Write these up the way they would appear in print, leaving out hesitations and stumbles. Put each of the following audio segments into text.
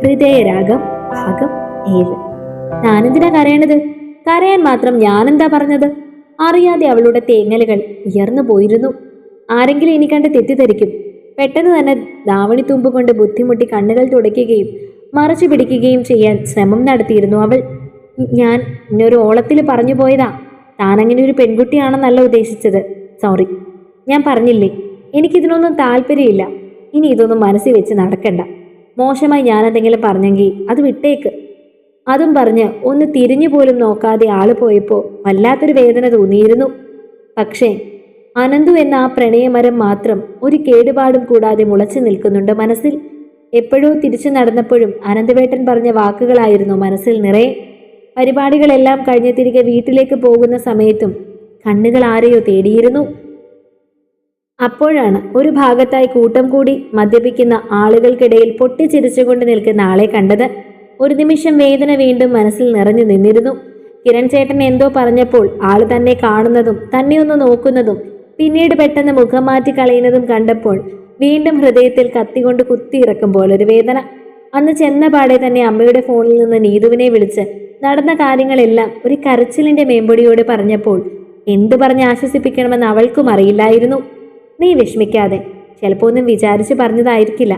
ഹൃദയരാഗം ഭാഗം 7. ഞാനെന്തിനാ കരയണത്? കരയാൻ മാത്രം ഞാനെന്താ പറഞ്ഞത്? അറിയാതെ അവളുടെ തേങ്ങലുകൾ ഉയർന്നു പോയിരുന്നു. ആരെങ്കിലും ഇനി കണ്ട് തെറ്റിദ്ധരിക്കും. പെട്ടെന്ന് തന്നെ ധാവണി തുമ്പ് കൊണ്ട് ബുദ്ധിമുട്ടി കണ്ണുകൾ തുടയ്ക്കുകയും മറച്ചു പിടിക്കുകയും ചെയ്യാൻ ശ്രമം നടത്തിയിരുന്നു അവൾ. ഞാൻ ഇന്നൊരു ഓളത്തിൽ പറഞ്ഞു പോയതാ. താനങ്ങനെ ഒരു പെൺകുട്ടിയാണെന്നല്ല ഉദ്ദേശിച്ചത്. സോറി. ഞാൻ പറഞ്ഞില്ലേ, എനിക്കിതിനൊന്നും താല്പര്യമില്ല. ഇനി ഇതൊന്നും മനസ്സിൽ വെച്ച് നടക്കണ്ട. മോശമായി ഞാനെന്തെങ്കിലും പറഞ്ഞെങ്കിൽ അത് വിട്ടേക്ക്. അതും പറഞ്ഞ് ഒന്ന് തിരിഞ്ഞു പോലും നോക്കാതെ ആള് പോയപ്പോൾ വല്ലാത്തൊരു വേദന തോന്നിയിരുന്നു. പക്ഷേ അനന്തു എന്ന ആ പ്രണയമരം മാത്രം ഒരു കേടുപാടും കൂടാതെ മുളച്ചു നിൽക്കുന്നുണ്ട് മനസ്സിൽ. എപ്പോഴോ തിരിച്ചു നടന്നപ്പോഴും അനന്തവേട്ടൻ പറഞ്ഞ വാക്കുകളായിരുന്നു മനസ്സിൽ നിറയെ. പരിപാടികളെല്ലാം കഴിഞ്ഞ് തിരികെ വീട്ടിലേക്ക് പോകുന്ന സമയത്തും കണ്ണുകൾ ആരെയോ തേടിയിരുന്നു. അപ്പോഴാണ് ഒരു ഭാഗത്തായി കൂട്ടം കൂടി മദ്യപിക്കുന്ന ആളുകൾക്കിടയിൽ പൊട്ടിച്ചിരിച്ചുകൊണ്ട് നിൽക്കുന്ന ആളെ കണ്ടത്. ഒരു നിമിഷം വേദന വീണ്ടും മനസ്സിൽ നിറഞ്ഞു നിന്നിരുന്നു. കിരൺ ചേട്ടൻ എന്തോ പറഞ്ഞപ്പോൾ ആള് തന്നെ കാണുന്നതും തന്നെ ഒന്ന് നോക്കുന്നതും പിന്നീട് പെട്ടെന്ന് മുഖം മാറ്റി കളയുന്നതും കണ്ടപ്പോൾ വീണ്ടും ഹൃദയത്തിൽ കത്തികൊണ്ട് കുത്തിയിറക്കും പോലൊരു വേദന. അന്ന് ചെന്ന പാടെ തന്നെ അമ്മയുടെ ഫോണിൽ നിന്ന് നീതുവിനെ വിളിച്ച് നടന്ന കാര്യങ്ങളെല്ലാം ഒരു കരച്ചിലിന്റെ മേമ്പൊടിയോട് പറഞ്ഞപ്പോൾ എന്തു പറഞ്ഞ് ആശ്വസിപ്പിക്കണമെന്ന് അവൾക്കും അറിയില്ലായിരുന്നു. നീ വിഷമിക്കാതെ, ചിലപ്പോ ഒന്നും വിചാരിച്ച് പറഞ്ഞതായിരിക്കില്ല.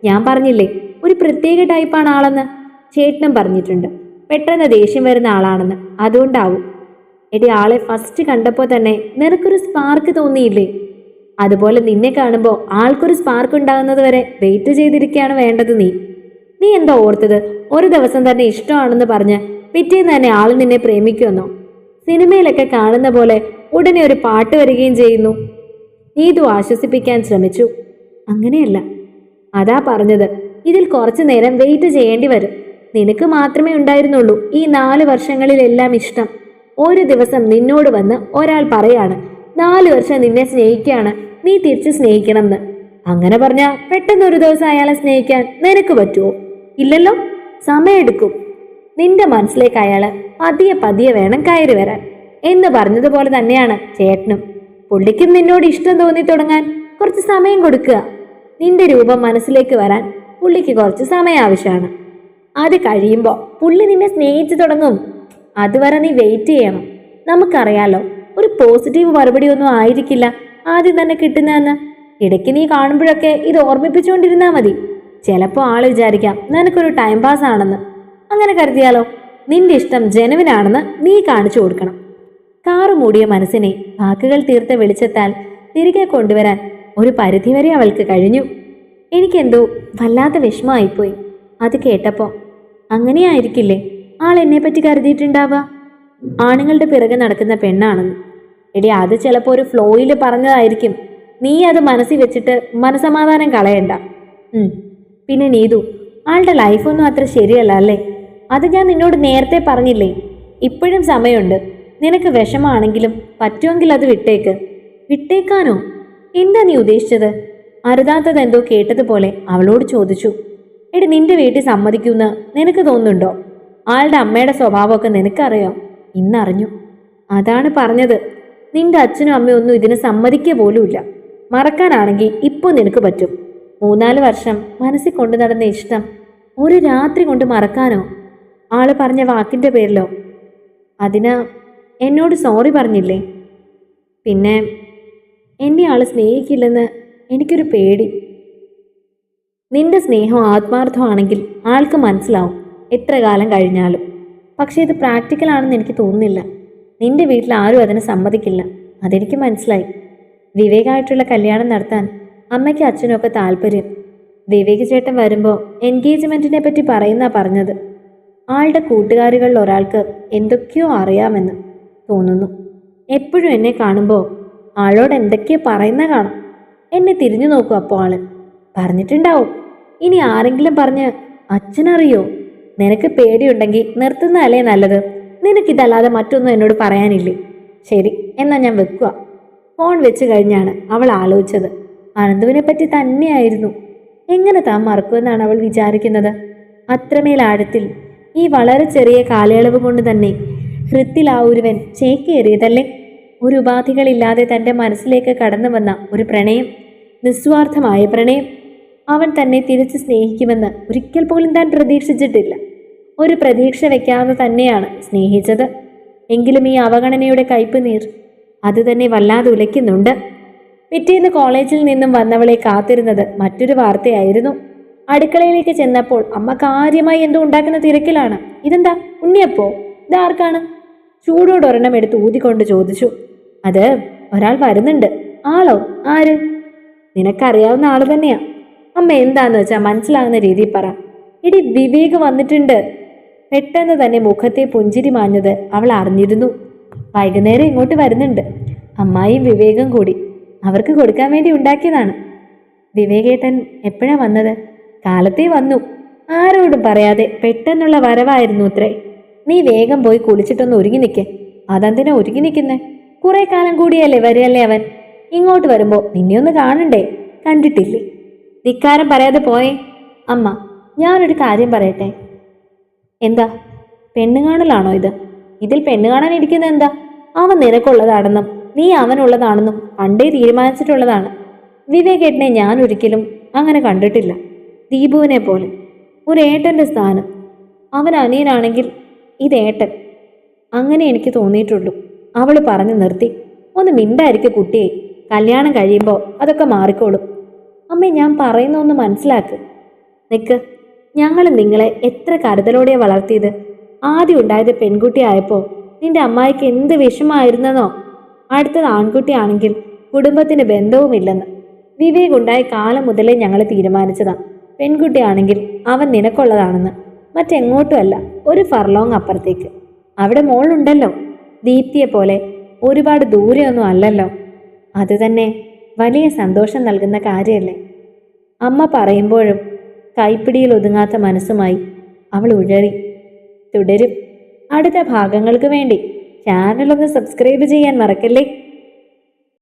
ഞാൻ പറഞ്ഞില്ലേ ഒരു പ്രത്യേക ടൈപ്പാണ് ആളെന്ന്. ചേട്ടനും പറഞ്ഞിട്ടുണ്ട് പെട്ടെന്ന് ദേഷ്യം വരുന്ന ആളാണെന്ന്. അതുകൊണ്ടാവും. എടി, ആളെ ഫസ്റ്റ് കണ്ടപ്പോൾ തന്നെ നിനക്കൊരു സ്പാർക്ക് തോന്നിയില്ലേ? അതുപോലെ നിന്നെ കാണുമ്പോൾ ആൾക്കൊരു സ്പാർക്ക് ഉണ്ടാകുന്നത് വരെ വെയിറ്റ് ചെയ്തിരിക്കുകയാണ് വേണ്ടത്. നീ എന്താ ഓർത്തത്? ഒരു ദിവസം തന്നെ ഇഷ്ടമാണെന്ന് പറഞ്ഞ് പിറ്റേന്ന് തന്നെ ആൾ നിന്നെ പ്രേമിക്കുമെന്നോ? സിനിമയിലൊക്കെ കാണുന്ന പോലെ ഉടനെ ഒരു പാട്ട് വരികയും ചെയ്യുന്നു. നീതു ആശ്വസിപ്പിക്കാൻ ശ്രമിച്ചു. അങ്ങനെയല്ല, അതാ പറഞ്ഞത്. ഇതിൽ കുറച്ചു നേരം വെയിറ്റ് ചെയ്യേണ്ടി വരും. നിനക്ക് മാത്രമേ ഉണ്ടായിരുന്നുള്ളൂ ഈ 4 വർഷങ്ങളിലെല്ലാം ഇഷ്ടം. ഒരു ദിവസം നിന്നോട് വന്ന് ഒരാൾ പറയാണ് 4 വർഷം നിന്നെ സ്നേഹിക്കുകയാണ്, നീ തിരിച്ച് സ്നേഹിക്കണം എന്ന്. അങ്ങനെ പറഞ്ഞാ പെട്ടെന്ന് ഒരു ദിവസം അയാളെ സ്നേഹിക്കാൻ നിനക്ക് പറ്റുമോ? ഇല്ലല്ലോ. സമയമെടുക്കും. നിന്റെ മനസ്സിലേക്ക് അയാള് പതിയെ പതിയെ വേണം കയറി വരാൻ എന്ന് പറഞ്ഞതുപോലെ തന്നെയാണ് ചേട്ടനും. പുള്ളിക്കും നിന്നോട് ഇഷ്ടം തോന്നി തുടങ്ങാൻ കുറച്ച് സമയം കൊടുക്കുക. നിന്റെ രൂപം മനസ്സിലേക്ക് വരാൻ പുള്ളിക്ക് കുറച്ച് സമയം ആവശ്യമാണ്. അത് കഴിയുമ്പോൾ പുള്ളി നിന്നെ സ്നേഹിച്ചു തുടങ്ങും. അതുവരെ നീ വെയിറ്റ് ചെയ്യണം. നമുക്കറിയാലോ, ഒരു പോസിറ്റീവ് മറുപടി ഒന്നും ആയിരിക്കില്ല ആദ്യം തന്നെ കിട്ടുന്നതെന്ന്. ഇടയ്ക്ക് നീ കാണുമ്പോഴൊക്കെ ഇത് ഓർമ്മിപ്പിച്ചുകൊണ്ടിരുന്നാ മതി. ചിലപ്പോൾ ആള് വിചാരിക്കാം നിനക്കൊരു ടൈം പാസ് ആണെന്ന്. അങ്ങനെ കരുതിയാലോ? നിന്റെ ഇഷ്ടം ജനുവിനാണെന്ന് നീ കാണിച്ചു കൊടുക്കണം. കാറു മൂടിയ മനസ്സിനെ വാക്കുകൾ തീർത്ത വെളിച്ചത്താൽ തിരികെ കൊണ്ടുവരാൻ ഒരു പരിധിവരെ അവൾക്ക് കഴിഞ്ഞു. എനിക്കെന്തോ വല്ലാത്ത വിഷമമായിപ്പോയി അത് കേട്ടപ്പോൾ. അങ്ങനെയായിരിക്കില്ലേ ആൾ എന്നെപ്പറ്റി കരുതിയിട്ടുണ്ടാവുക? ആണുങ്ങളുടെ പിറകെ നടക്കുന്ന പെണ്ണാണെന്ന്. എടി, അത് ചിലപ്പോൾ ഒരു ഫ്ലോയിൽ പറഞ്ഞതായിരിക്കും. നീ അത് മനസ്സിൽ വെച്ചിട്ട് മനസമാധാനം കളയണ്ട. പിന്നെ നീതു, ആളുടെ ലൈഫൊന്നും അത്ര ശരിയല്ല അല്ലേ? അത് ഞാൻ നിന്നോട് നേരത്തെ പറഞ്ഞില്ലേ. ഇപ്പോഴും സമയമുണ്ട്. നിനക്ക് വിഷമാണെങ്കിലും പറ്റുമെങ്കിൽ അത് വിട്ടേക്ക്. വിട്ടേക്കാനോ? എന്താ നീ ഉദ്ദേശിച്ചത്? അരുതാത്തതെന്തോ കേട്ടതുപോലെ അവളോട് ചോദിച്ചു. എടി, നിന്റെ വീട്ടിൽ സമ്മതിക്കുമെന്ന് നിനക്ക് തോന്നുന്നുണ്ടോ? ആളുടെ അമ്മയുടെ സ്വഭാവമൊക്കെ നിനക്കറിയോ? ഇന്നറിഞ്ഞു. അതാണ് പറഞ്ഞത്. നിന്റെ അച്ഛനും അമ്മയും ഒന്നും ഇതിന് സമ്മതിക്കുക പോലുമില്ല. മറക്കാനാണെങ്കിൽ ഇപ്പോൾ നിനക്ക് പറ്റും. 3-4 വർഷം മനസ്സിൽ കൊണ്ടു നടന്ന ഇഷ്ടം ഒരു രാത്രി കൊണ്ട് മറക്കാനോ? ആള് പറഞ്ഞ വാക്കിന്റെ പേരിലോ? അതിന് എന്നോട് സോറി പറഞ്ഞില്ലേ? പിന്നെ എന്നെ ആള് സ്നേഹിക്കില്ലെന്ന് എനിക്കൊരു പേടി. നിന്റെ സ്നേഹം ആത്മാർത്ഥമാണെങ്കിൽ ആൾക്ക് മനസ്സിലാവും എത്ര കാലം കഴിഞ്ഞാലും. പക്ഷേ ഇത് പ്രാക്ടിക്കലാണെന്ന് എനിക്ക് തോന്നുന്നില്ല. നിന്റെ വീട്ടിൽ ആരും അതിന് സമ്മതിക്കില്ല. അതെനിക്ക് മനസ്സിലായി. വിവേകായിട്ടുള്ള കല്യാണം നടത്താൻ അമ്മയ്ക്കും അച്ഛനും ഒക്കെ താല്പര്യം. വിവേക് ചേട്ടൻ വരുമ്പോൾ എൻഗേജ്മെന്റിനെ പറ്റി പറയുന്നാ പറഞ്ഞത്. ആളുടെ കൂട്ടുകാരികളിൽ ഒരാൾക്ക് എന്തൊക്കെയോ അറിയാമെന്ന് തോന്നുന്നു. എപ്പോഴും എന്നെ കാണുമ്പോൾ ആളോട് എന്തൊക്കെയോ പറയുന്ന കാണാം. എന്നെ തിരിഞ്ഞു നോക്കും. അപ്പോൾ ആള് പറഞ്ഞിട്ടുണ്ടാവും. ഇനി ആരെങ്കിലും പറഞ്ഞ് അച്ഛനറിയോ? നിനക്ക് പേടിയുണ്ടെങ്കിൽ നിർത്തുന്നതല്ലേ നല്ലത്. നിനക്കിതല്ലാതെ മറ്റൊന്നും എന്നോട് പറയാനില്ലേ? ശരി, എന്നാ ഞാൻ വെക്കുക. ഫോൺ വെച്ച് കഴിഞ്ഞാണ് അവൾ ആലോചിച്ചത്. അനന്തുവിനെ പറ്റി തന്നെയായിരുന്നു. എങ്ങനെ താൻ മറക്കുമെന്നാണ് അവൾ വിചാരിക്കുന്നത്. അത്രമേൽ ആഴത്തിൽ ഈ വളരെ ചെറിയ കാലയളവ് കൊണ്ട് തന്നെ ഹൃത്തിൽ ആ ഒരുവൻ ചേക്കേറിയതല്ലേ? ഒരു ഉപാധികളില്ലാതെ തൻ്റെ മനസ്സിലേക്ക് കടന്നു വന്ന ഒരു പ്രണയം, നിസ്വാർത്ഥമായ പ്രണയം. അവൻ തന്നെ തിരിച്ച് സ്നേഹിക്കുമെന്ന് ഒരിക്കൽ പോലും താൻ പ്രതീക്ഷിച്ചിട്ടില്ല. ഒരു പ്രതീക്ഷ വെക്കാതെ തന്നെയാണ് സ്നേഹിച്ചത്. എങ്കിലും ഈ അവഗണനയുടെ കയ്പ് നീർ അത് തന്നെ വല്ലാതെ ഉലയ്ക്കുന്നുണ്ട്. പിറ്റേന്ന് കോളേജിൽ നിന്നും വന്നവളെ കാത്തിരുന്നത് മറ്റൊരു വാർത്തയായിരുന്നു. അടുക്കളയിലേക്ക് ചെന്നപ്പോൾ അമ്മ കാര്യമായി എന്തോ ഉണ്ടാക്കുന്ന തിരക്കിലാണ്. ഇതെന്താ, ഉണ്ണിയപ്പോ? ഇതാർക്കാണ്? ചൂടോടൊരെണ്ണം എടുത്ത് ഊതിക്കൊണ്ട് ചോദിച്ചു. അത് ഒരാൾ വരുന്നുണ്ട്. ആളോ? ആര്? നിനക്കറിയാവുന്ന ആള് തന്നെയാ. അമ്മ എന്താന്ന് വെച്ചാ മനസ്സിലാകുന്ന രീതിയിൽ പറ. ഇടി, വിവേക് വന്നിട്ടുണ്ട്. പെട്ടെന്ന് തന്നെ മുഖത്തെ പുഞ്ചിരി മാഞ്ഞത് അവൾ അറിഞ്ഞിരുന്നു. വൈകുന്നേരം ഇങ്ങോട്ട് വരുന്നുണ്ട്. അമ്മായിയും വിവേകം കൂടി. അവർക്ക് കൊടുക്കാൻ വേണ്ടി ഉണ്ടാക്കിയതാണ്. വിവേകേട്ടൻ എപ്പോഴാ വന്നത്? കാലത്തേ വന്നു. ആരോടും പറയാതെ പെട്ടെന്നുള്ള വരവായിരുന്നു അത്രേ. നീ വേഗം പോയി കുളിച്ചിട്ടൊന്ന് ഒരുങ്ങി നിൽക്കേ. അതെന്തിനാ ഒരുങ്ങി നിൽക്കുന്നേ? കുറെ കാലം കൂടിയല്ലേ വരികയല്ലേ അവൻ. ഇങ്ങോട്ട് വരുമ്പോ നിന്നെ ഒന്ന് കാണണ്ടേ? കണ്ടിട്ടില്ലേ? ധിക്കാരം പറയാതെ പോയേ. അമ്മ, ഞാനൊരു കാര്യം പറയട്ടെ. എന്താ? പെണ്ണുകാണലാണോ ഇത്? ഇതിൽ പെണ്ണ് കാണാൻ ഇരിക്കുന്നത് എന്താ? അവൻ നിനക്കുള്ളതാണെന്നും നീ അവനുള്ളതാണെന്നും പണ്ടേ തീരുമാനിച്ചിട്ടുള്ളതാണ്. വിവേകേട്ടനെ ഞാൻ ഒരിക്കലും അങ്ങനെ കണ്ടിട്ടില്ല. ദീപുവിനെ പോലെ ഒരു ഏട്ടൻ്റെ സ്ഥാനം. അവൻ അനിയനാണെങ്കിൽ ഇതേട്ടൻ. അങ്ങനെ എനിക്ക് തോന്നിയിട്ടുള്ളൂ. അവൾ പറഞ്ഞു നിർത്തി. ഒന്ന് മിണ്ടായിരിക്കും കുട്ടിയെ. കല്യാണം കഴിയുമ്പോൾ അതൊക്കെ മാറിക്കോളും. അമ്മേ, ഞാൻ പറയുന്ന ഒന്ന് മനസ്സിലാക്ക്. നിക്ക്, ഞങ്ങൾ നിങ്ങളെ എത്ര കരുതലോടെ വളർത്തിയത്. ആദ്യം ഉണ്ടായത് പെൺകുട്ടിയായപ്പോൾ നിന്റെ അമ്മായിക്ക് എന്ത് വിഷമായിരുന്നെന്നോ. അടുത്തത് ആൺകുട്ടിയാണെങ്കിൽ കുടുംബത്തിന് ബന്ധവുമില്ലെന്ന്. വിവേക് ഉണ്ടായ കാലം മുതലേ ഞങ്ങൾ തീരുമാനിച്ചതാ. പെൺകുട്ടിയാണെങ്കിൽ അവൻ നിനക്കുള്ളതാണെന്ന്. മറ്റെങ്ങോട്ടുമല്ല, ഒരു ഫർലോങ് അപ്പുറത്തേക്ക്. അവിടെ മോളുണ്ടല്ലോ, ദീപ്തിയെ പോലെ. ഒരുപാട് ദൂരെയൊന്നും അല്ലല്ലോ. അത് തന്നെ വലിയ സന്തോഷം നൽകുന്ന കാര്യമല്ലേ? അമ്മ പറയുമ്പോഴും കൈപ്പിടിയിൽ ഒതുങ്ങാത്ത മനസ്സുമായി അവൾ ഉഴറി. തുടരും അടുത്ത ഭാഗങ്ങൾക്ക് വേണ്ടി ചാനൽ ഒന്ന് സബ്സ്ക്രൈബ് ചെയ്യാൻ മറക്കല്ലേ.